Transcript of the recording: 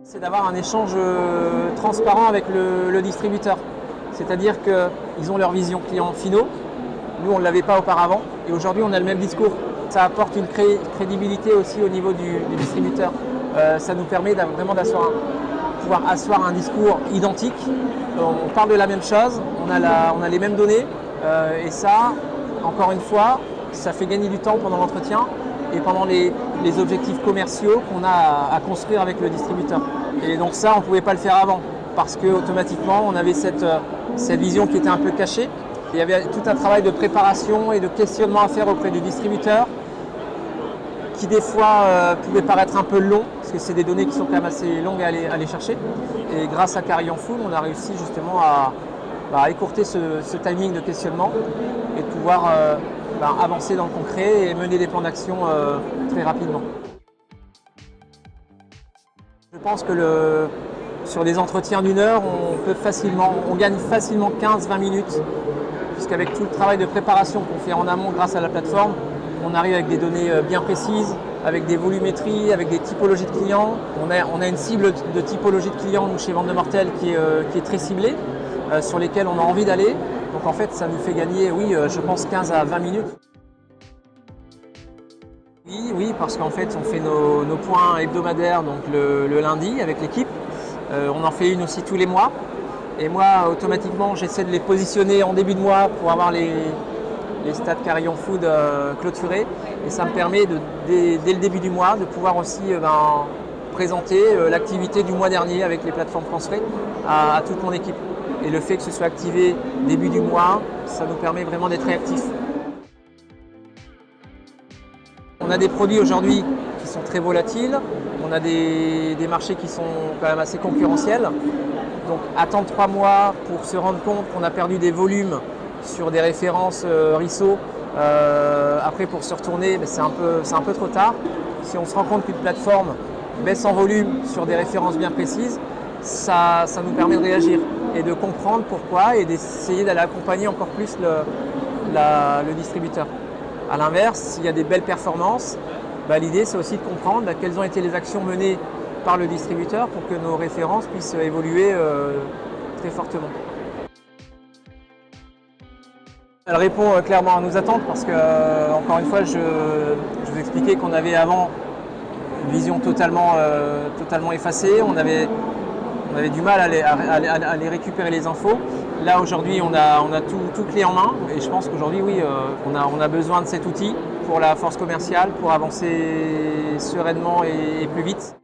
C'est d'avoir un échange transparent avec le distributeur. C'est-à-dire qu'ils ont leur vision client finaux. Nous, on ne l'avait pas auparavant. Et aujourd'hui, on a le même discours. Ça apporte une crédibilité aussi au niveau du distributeur. Ça nous permet vraiment pouvoir asseoir un discours identique. On parle de la même chose, on a les mêmes données. Et ça, encore une fois, ça fait gagner du temps pendant l'entretien et pendant les objectifs commerciaux qu'on a à construire avec le distributeur. Et donc ça, on ne pouvait pas le faire avant parce qu'automatiquement, on avait cette vision qui était un peu cachée. Il y avait tout un travail de préparation et de questionnement à faire auprès du distributeur qui des fois pouvait paraître un peu long parce que c'est des données qui sont quand même assez longues à aller chercher. Et grâce à Carillon Food, on a réussi justement à écourter ce timing de questionnement et de pouvoir avancer dans le concret et mener des plans d'action très rapidement. Je pense que sur des entretiens d'1 heure, on gagne facilement 15-20 minutes, puisqu'avec tout le travail de préparation qu'on fait en amont grâce à la plateforme, on arrive avec des données bien précises, avec des volumétries, avec des typologies de clients. On a une cible de typologie de clients, nous, chez Vente de Mortels, qui est très ciblée, sur lesquels on a envie d'aller. Donc en fait, ça nous fait gagner, oui, je pense 15 à 20 minutes. Oui, parce qu'en fait, on fait nos points hebdomadaires donc le lundi avec l'équipe. On en fait une aussi tous les mois. Et moi, automatiquement, j'essaie de les positionner en début de mois pour avoir les stats Carillon Food clôturés. Et ça me permet, dès le début du mois, de pouvoir aussi présenter l'activité du mois dernier avec les plateformes transférées à toute mon équipe. Et le fait que ce soit activé début du mois, ça nous permet vraiment d'être réactifs. On a des produits aujourd'hui qui sont très volatiles, on a des marchés qui sont quand même assez concurrentiels. Donc attendre 3 mois pour se rendre compte qu'on a perdu des volumes sur des références RISO, après pour se retourner, c'est un peu trop tard. Si on se rend compte qu'une plateforme baisse en volume sur des références bien précises, ça nous permet de réagir et de comprendre pourquoi et d'essayer d'aller accompagner encore plus le distributeur. A l'inverse, s'il y a des belles performances, l'idée c'est aussi de comprendre quelles ont été les actions menées par le distributeur pour que nos références puissent évoluer très fortement. Elle répond clairement à nos attentes parce que, encore une fois, je vous expliquais qu'on avait avant une vision totalement effacée. On avait du mal à aller récupérer les infos. Là, aujourd'hui, on a tout clé en main et je pense qu'aujourd'hui, oui, on a besoin de cet outil pour la force commerciale, pour avancer sereinement et plus vite.